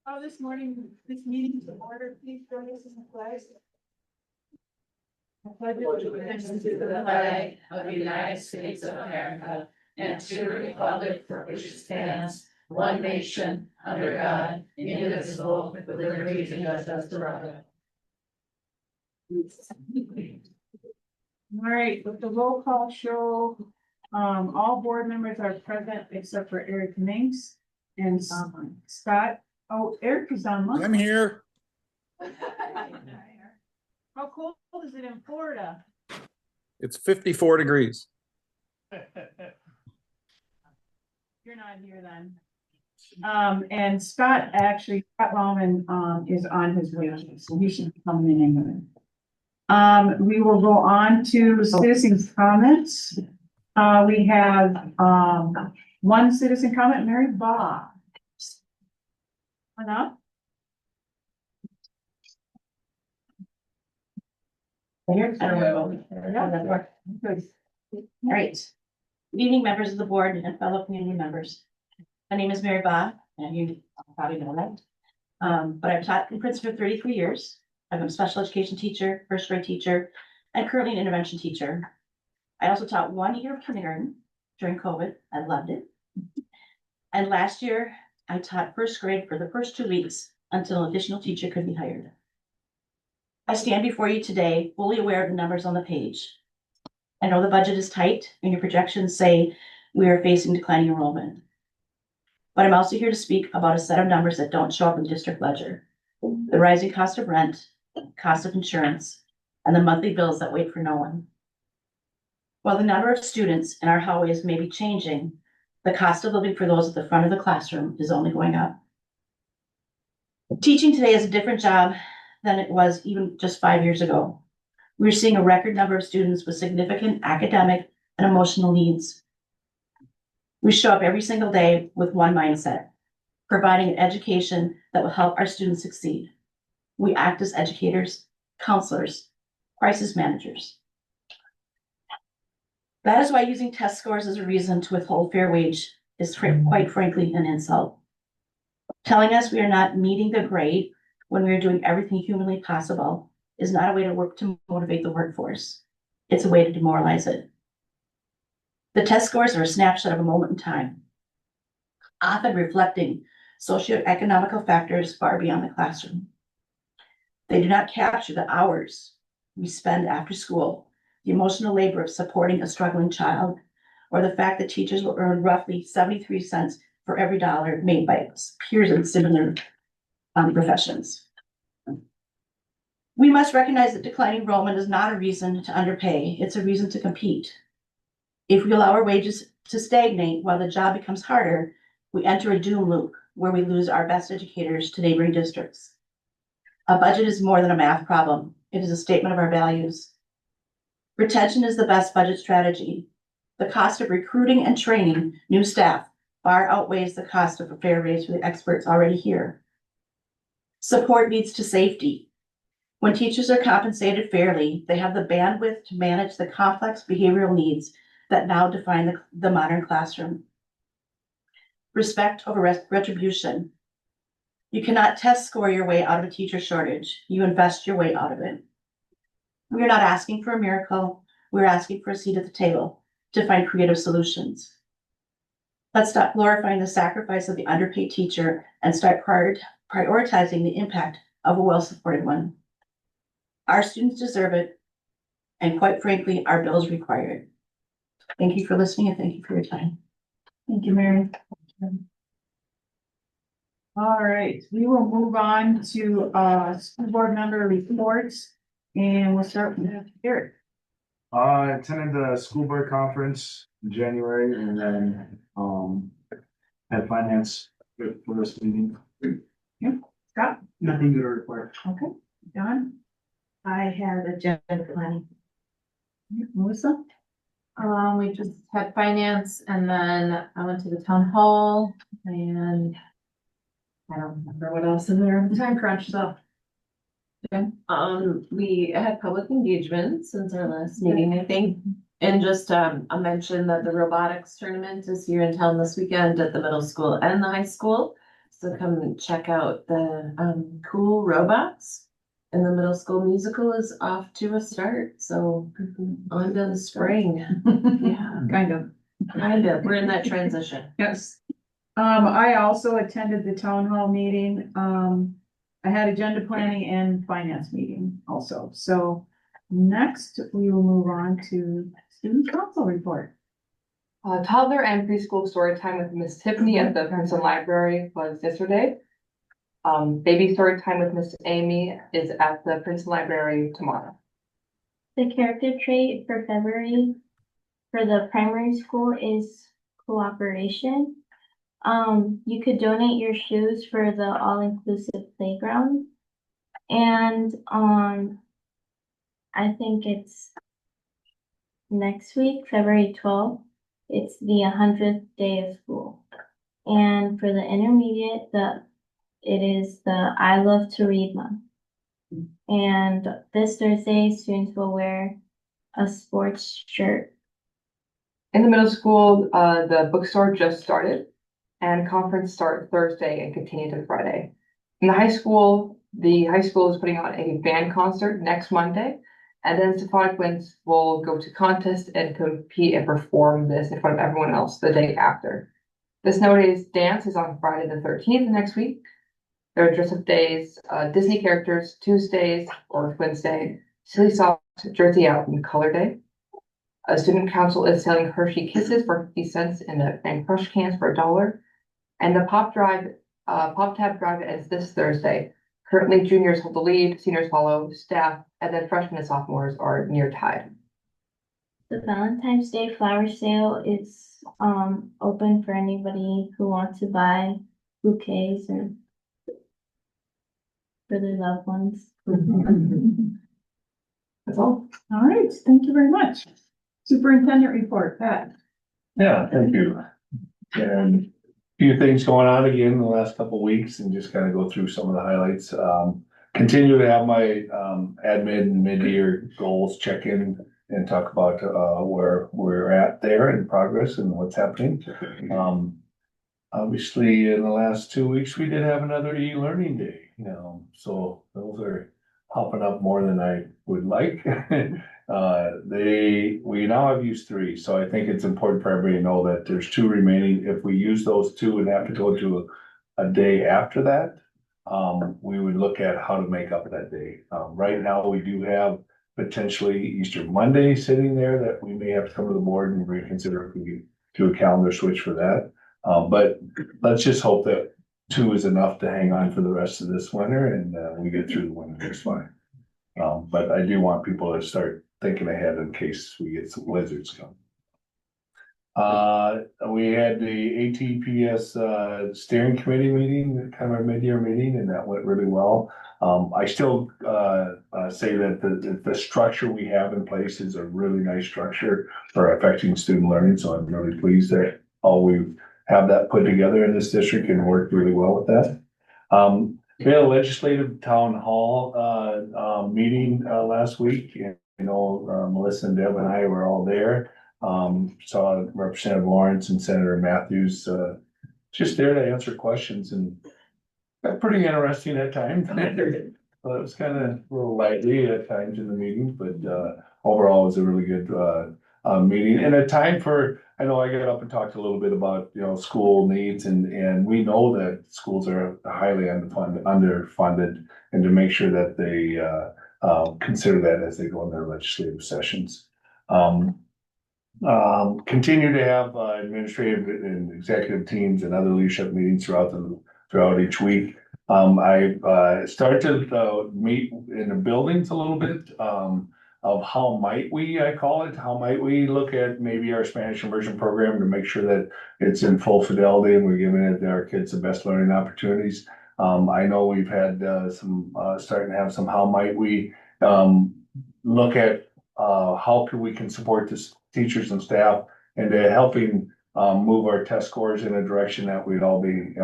Oh, this morning, this meeting to order, please join us in the flag. I pledge allegiance to the flag of the United States of America and to the republic for which it stands, one nation, under God, indivisible, with liberty and justice for all. All right, with the roll call show, all board members are present except for Eric Minks and Scott. Oh, Eric is on. I'm here. How cold is it in Florida? It's 54 degrees. You're not here then. And Scott Bowman, is on his way, so he should be coming in anyway. We will go on to citizens' comments. We have, one citizen comment, Mary Bob. Enough? Here, I don't know. All right. Good evening, members of the board and fellow community members. My name is Mary Baugh, and you probably know that. But I've taught in Princeton for 33 years. I'm a special education teacher, first grade teacher, and currently an intervention teacher. I also taught 1 year of kindergarten during COVID. I loved it. And last year, I taught first grade for the first 2 weeks until an additional teacher could be hired. I stand before you today fully aware of the numbers on the page. I know the budget is tight and your projections say we are facing declining enrollment. But I'm also here to speak about a set of numbers that don't show up in the district ledger. The rising cost of rent, cost of insurance, and the monthly bills that wait for no one. While the number of students in our hallways may be changing, the cost of living for those at the front of the classroom is only going up. Teaching today is a different job than it was even just 5 years ago. We're seeing a record number of students with significant academic and emotional needs. We show up every single day with one mindset, providing an education that will help our students succeed. We act as educators, counselors, crisis managers. That is why using test scores as a reason to withhold fair wage is quite frankly an insult. Telling us we are not meeting the grade when we are doing everything humanly possible is not a way to motivate the workforce. It's a way to demoralize it. The test scores are a snapshot of a moment in time, often reflecting socioeconomic factors far beyond the classroom. They do not capture the hours we spend after school, the emotional labor of supporting a struggling child, or the fact that teachers will earn roughly 73 cents for every dollar made by peers in similar professions. We must recognize that declining enrollment is not a reason to underpay, it's a reason to compete. If we allow our wages to stagnate while the job becomes harder, we enter a doom loop where we lose our best educators to neighboring districts. A budget is more than a math problem, it is a statement of our values. Retention is the best budget strategy. The cost of recruiting and training new staff far outweighs the cost of a fair raise for the experts already here. Support leads to safety. When teachers are compensated fairly, they have the bandwidth to manage the complex behavioral needs that now define the modern classroom. Respect over retribution. You cannot test score your way out of a teacher shortage. You invest your way out of it. We are not asking for a miracle. We're asking for a seat at the table to find creative solutions. Let's stop glorifying the sacrifice of the underpaid teacher and start prioritizing the impact of a well-supported one. Our students deserve it, and quite frankly, our bills require it. Thank you for listening and thank you for your time. Thank you, Mary. All right, we will move on to school board member reports, and we'll start with Eric. I attended the school board conference in January and then had finance for this meeting. Scott? Nothing to report. Okay, John? I had agenda planning. Melissa? We just had finance and then I went to the town hall and I don't remember what else in there, time crunch, so. We had public engagement since our last meeting, I think. And just a mention that the robotics tournament is here in town this weekend at the middle school and the high school. to come and check out the cool robots. And the middle school musical is off to a start, so on to the spring. Yeah, Kind of. kind of. We're in that transition. Yes. I also attended the town hall meeting. I had agenda planning and finance meeting also. So next we will move on to student council report. Toddler and preschool story time with Miss Tiffany at the Princeton Library was yesterday. Baby story time with Miss Amy is at the Princeton Library tomorrow. The character trait for February for the primary school is cooperation. You could donate your shoes for the all-inclusive playground. And I think it's next week, February 12th, it's the 100th day of school. And for the intermediate, it is the I Love to Read month. And this Thursday, students will wear a sports shirt. In the middle school, the bookstore just started and conference start Thursday and continue to Friday. In the high school is putting on a band concert next Monday. And then Symphonic Winds will go to contest and compete and perform this in front of everyone else the day after. The Snow Days dance is on Friday the 13th next week. There are dress-up days, Disney characters, Tuesdays or Wednesday, Silly Socks, Jersey Out, and Color Day. A student council is selling Hershey Kisses for 50 cents and Crush cans for $1. And the Pop Tab Drive ends this Thursday. Currently, juniors hold the lead, seniors follow, staff, and then freshmen and sophomores are near tied. The Valentine's Day flower sale is open for anybody who wants to buy bouquets or for their loved ones. That's all. All right, thank you very much. Superintendent report, Pat. Yeah, thank you. And a few things going on again in the last couple of weeks and just kind of go through some of the highlights. Continue to have my admin and mid-year goals check in and talk about where we're at there in progress and what's happening. Obviously, in the last 2 weeks, we did have another e-learning day, so those are popping up more than I would like. We now have used 3, so I think it's important for everybody to know that there's 2 remaining. If we use those 2 and have to go to a day after that, we would look at how to make up that day. Right now, we do have potentially Easter Monday sitting there that we may have to come to the board and reconsider if we do a calendar switch for that. But let's just hope that 2 is enough to hang on for the rest of this winter and we get through the winter just fine. But I do want people to start thinking ahead in case we get some blizzards coming. We had the ATPS steering committee meeting, kind of our mid-year meeting, and that went really well. I still say that the structure we have in place is a really nice structure for affecting student learning, so I'm really pleased that we have that put together in this district and worked really well with that. We had a legislative town hall meeting last week. Melissa and Deb and I were all there. Saw Representative Lawrence and Senator Matthews just there to answer questions, and pretty interesting at times. Well, it was kind of a little lively at times in the meeting, but overall it was a really good meeting and a time for. I know I got up and talked a little bit about school needs, and we know that schools are highly underfunded, and to make sure that they consider that as they go in their legislative sessions. Continue to have administrative and executive teams and other leadership meetings throughout each week. I started to meet in the buildings a little bit of how might we look at maybe our Spanish immersion program to make sure that it's in full fidelity and we're giving our kids the best learning opportunities. I know we've had starting to have some how might we look at how we can support this teachers and staff and helping move our test scores in a direction that we'd all be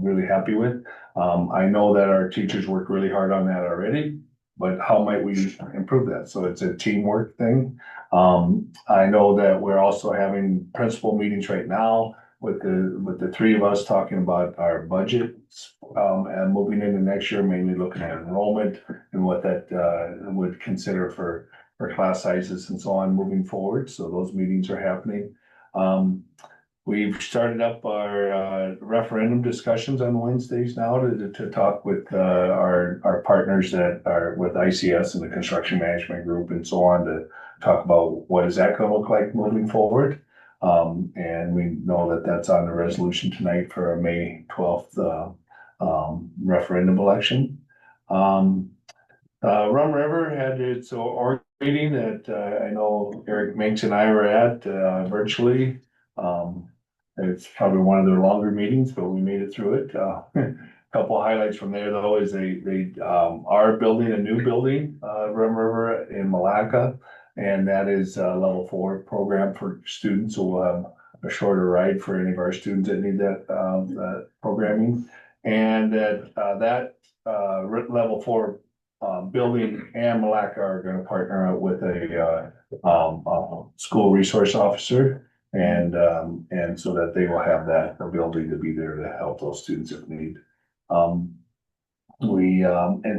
really happy with. I know that our teachers work really hard on that already, but how might we improve that? So it's a teamwork thing. I know that we're also having principal meetings right now with the three of us talking about our budgets, and moving into next year, mainly looking at enrollment and what that, would consider for class sizes and so on moving forward. So those meetings are happening. We've started up our referendum discussions on Wednesdays now to talk with our partners that are with ICS and the Construction Management Group and so on, to talk about what is that going to look like moving forward. And we know that that's on the resolution tonight for a May 12th referendum election. Rum River had its org meeting that I know Eric Minks and I were at virtually. It's probably one of their longer meetings, but we made it through it. Couple of highlights from there though is they are building a new building, Rum River in Malacca, and that is a level 4 program for students. So we'll have a shorter ride for any of our students that need that programming, and that level 4 building and Malacca are going to partner up with a school resource officer. And so that they will have that ability to be there to help those students if need. And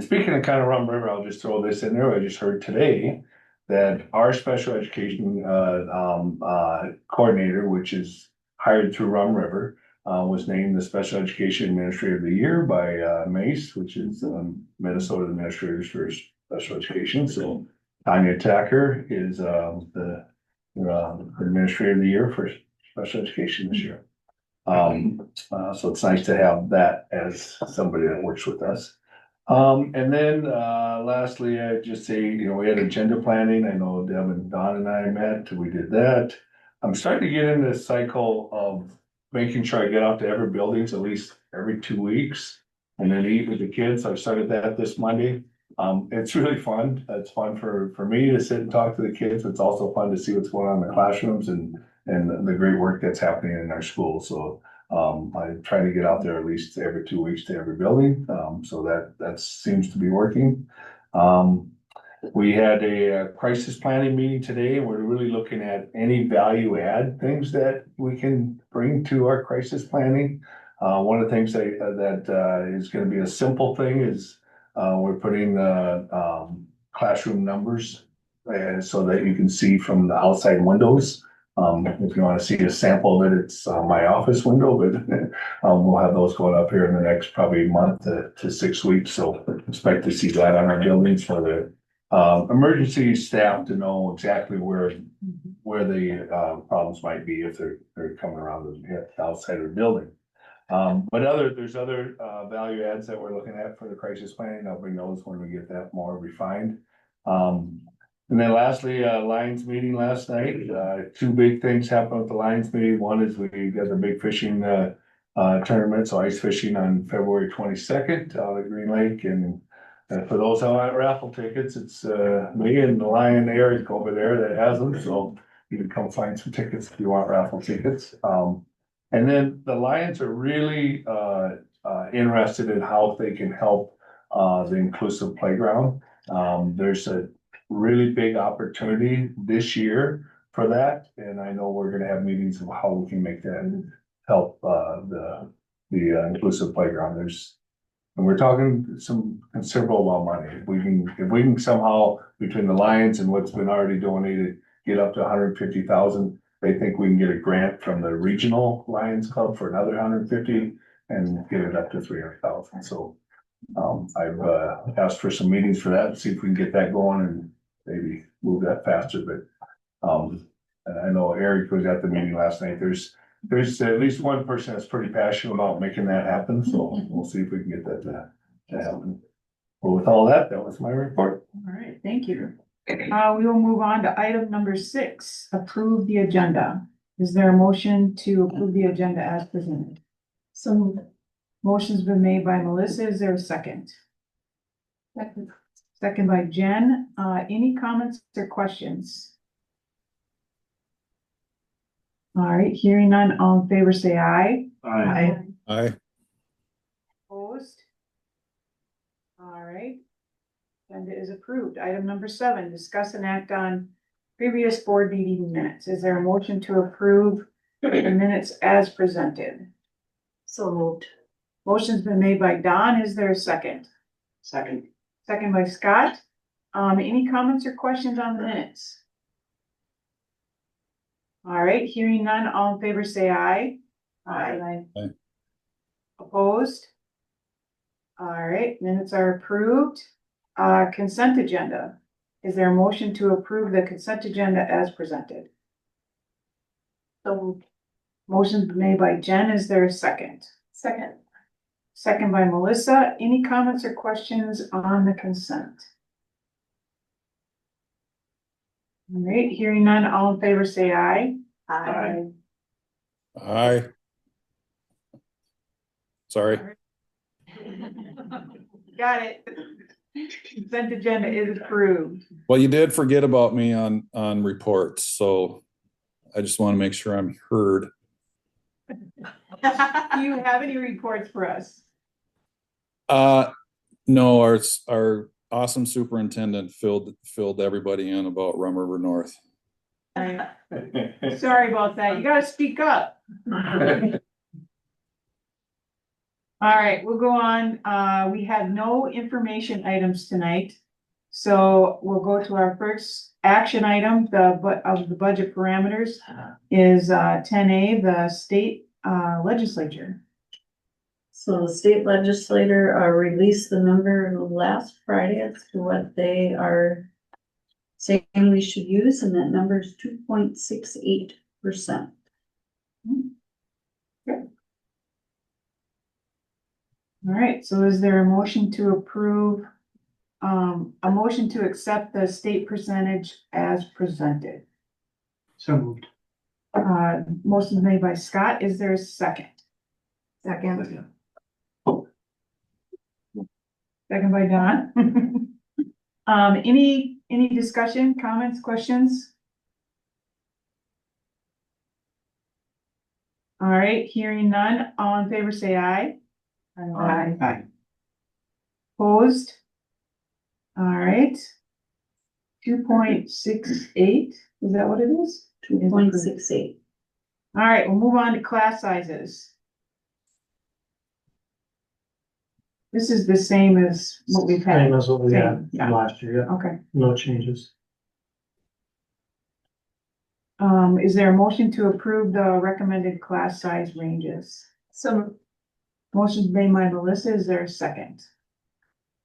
speaking of kind of Rum River, I'll just throw this in there. I just heard today that our special education coordinator, which is hired through Rum River, was named the Special Education Administrator of the Year by MACE, which is Minnesota Administrators for Special Education. So Tanya Tacker is the Administrator of the Year for Special Education this year. So it's nice to have that as somebody that works with us. And then lastly, I'd just say, we had agenda planning. I know Deb and Don and I met, we did that. I'm starting to get in this cycle of making sure I get out to every buildings at least every 2 weeks and then eat with the kids. I've started that this Monday. It's really fun. It's fun for me to sit and talk to the kids. It's also fun to see what's going on in the classrooms and the great work that's happening in our school. So I try to get out there at least every 2 weeks to every building. So that seems to be working. We had a crisis planning meeting today. We're really looking at any value add things that we can bring to our crisis planning. One of the things that is going to be a simple thing is we're putting classroom numbers so that you can see from the outside windows. If you want to see a sample of it, it's my office window, but we'll have those going up here in the next probably month to 6 weeks. So expect to see that on our buildings for the emergency staff to know exactly where the problems might be if they're coming around the outside of the building. But there's other value adds that we're looking at for the crisis planning. I'll bring those when we get that more refined. And then lastly, Lions meeting last night. Two big things happened at the Lions meeting. One is we got the big fishing tournament, so ice fishing on February 22nd out at Green Lake. And for those who want raffle tickets, it's me and the Lion Eric over there that has them. So you can come find some tickets if you want raffle tickets. And then the Lions are really interested in how they can help the inclusive playground. There's a really big opportunity this year for that, and I know we're going to have meetings of how we can make that help the inclusive playground. And we're talking some considerable amount of money. If we can somehow between the Lions and what's been already donated get up to 150,000. They think we can get a grant from the regional Lions Club for another 150 and get it up to 300,000. So I've asked for some meetings for that and see if we can get that going and maybe move that faster. But and I know Eric was at the meeting last night. There's at least one person that's pretty passionate about making that happen. So we'll see if we can get that to happen. Well, with all that was my report. All right, thank you. We will move on to item number 6, approve the agenda. Is there a motion to approve the agenda as presented? So Motion's been made by Melissa. Is there a second? Second by Jen. Any comments or questions? All right, hearing none, all in favor say aye. Aye. Aye. Opposed? All right. Agenda is approved. Item number 7, discuss and act on previous board meeting minutes. Is there a motion to approve the minutes as presented? So moved. Motion's been made by Don. Is there a second? Second. Second by Scott. Any comments or questions on the minutes? All right, hearing none, all in favor say aye. Aye. Opposed? All right, minutes are approved. Consent agenda. Is there a motion to approve the consent agenda as presented? So Motion's been made by Jen. Is there a second? second. Second by Melissa. Any comments or questions on the consent? All right, hearing none, all in favor say aye. Aye. Aye. Sorry. Got it. Consent agenda is approved. Well, you did forget about me on reports, so I just want to make sure I'm heard. Do you have any reports for us? No, our awesome superintendent filled everybody in about Rum River North. Sorry about that. You gotta speak up. All right, we'll go on. We have no information items tonight. So we'll go to our first action item, of the budget parameters is 10A, the state legislature. So the state legislator released the number last Friday as to what they are saying we should use, and that number is 2.68%. All right, so is there a motion to approve, a motion to accept the state percentage as presented? So moved. Motion made by Scott. Is there a second? Second. Second by Don. Any discussion, comments, questions? All right, hearing none, all in favor say aye. Aye. Opposed? All right. 2.68, is that what it is? 2.68. All right, we'll move on to class sizes. This is the same as what we've had. Same as what we had Yeah. last year, yeah, Okay. no changes. Is there a motion to approve the recommended class size ranges? So Motion's made by Melissa. Is there a second?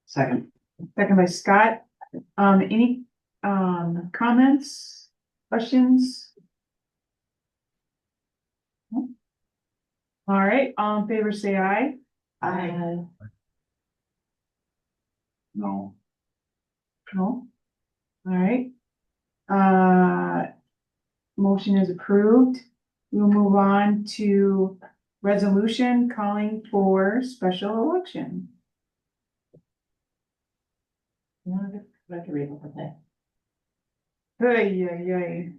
Second. Second by Scott. Any, comments, questions? All right, all in favor say aye. Aye. No. No? All right. Motion is approved. We'll move on to resolution calling for special election. You want to read the whole thing? Hey.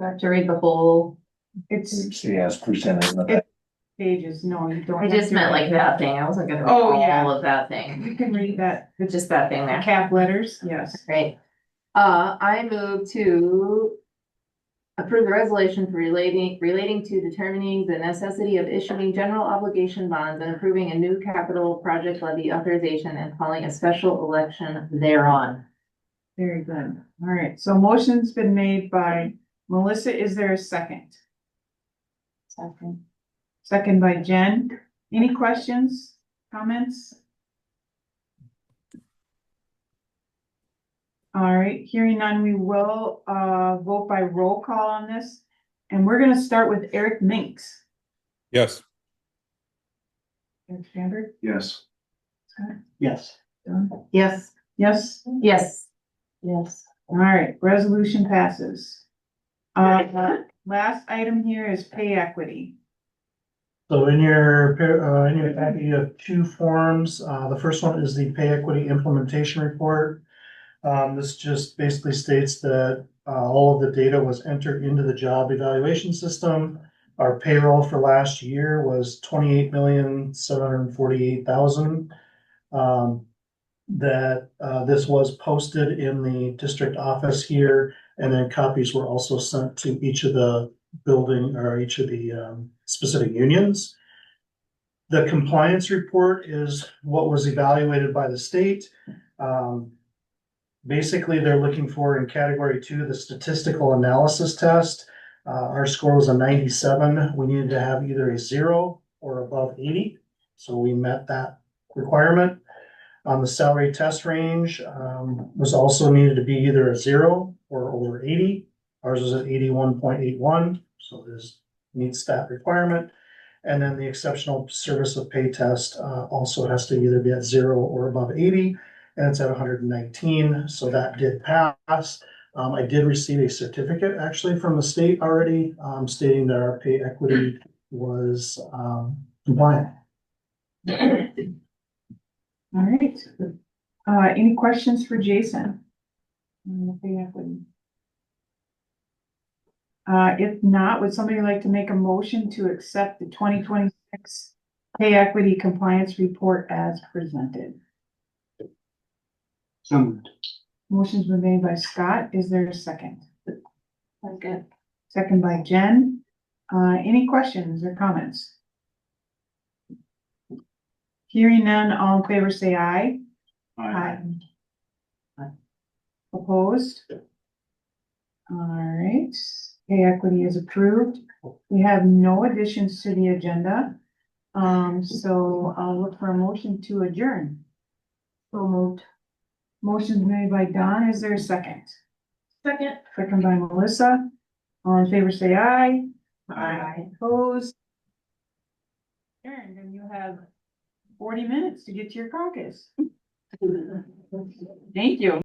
I have to read the whole, It's See, as presented in the back. pages. No, you don't. I just meant like that thing, I wasn't gonna read Oh, yeah. all of that thing, You can read that, it's just that thing the there. cap letters, yes. Right. I move to approve the resolution for relating to determining the necessity of issuing general obligation bonds and approving a new capital project levy authorization and calling a special election thereon. Very good. All right, so motion's been made by Melissa. Is there a second? Second. Second by Jen. Any questions, comments? All right, hearing none, we will vote by roll call on this. And we're gonna start with Eric Minks. Yes. Eric Sandberg? Yes. Yes. Don? Yes. Yes? Yes. Yes. All right, resolution passes. Last item here is pay equity. So in your packet, you have two forms. The first one is the pay equity implementation report. This just basically states that all of the data was entered into the job evaluation system. Our payroll for last year was 28,748,000. That this was posted in the district office here, and then copies were also sent to each of the building or each of the specific unions. The compliance report is what was evaluated by the state. Basically, they're looking for in category 2, the statistical analysis test. Our score was a 97. We needed to have either a 0 or above 80. So we met that requirement. On the salary test range, was also needed to be either a 0 or over 80. Ours was at 81.81, so this meets that requirement. And then the exceptional service of pay test also has to either be at 0 or above 80, and it's at 119, so that did pass. I did receive a certificate actually from the state already, stating that our pay equity was compliant. All right. Any questions for Jason? On the pay equity? If not, would somebody like to make a motion to accept the 2026 pay equity compliance report as presented? Motion's been made by Scott. Is there a second? Second. Second by Jen. Any questions or comments? Hearing none, all in favor say aye. Aye. Opposed? All right, pay equity is approved. We have no additions to the agenda. So I'll look for a motion to adjourn. So moved. Motion's made by Don. Is there a second? Second. Second by Melissa. All in favor say aye. Aye. Opposed? Adjourned, and you have 40 minutes to get to your caucus. Thank you.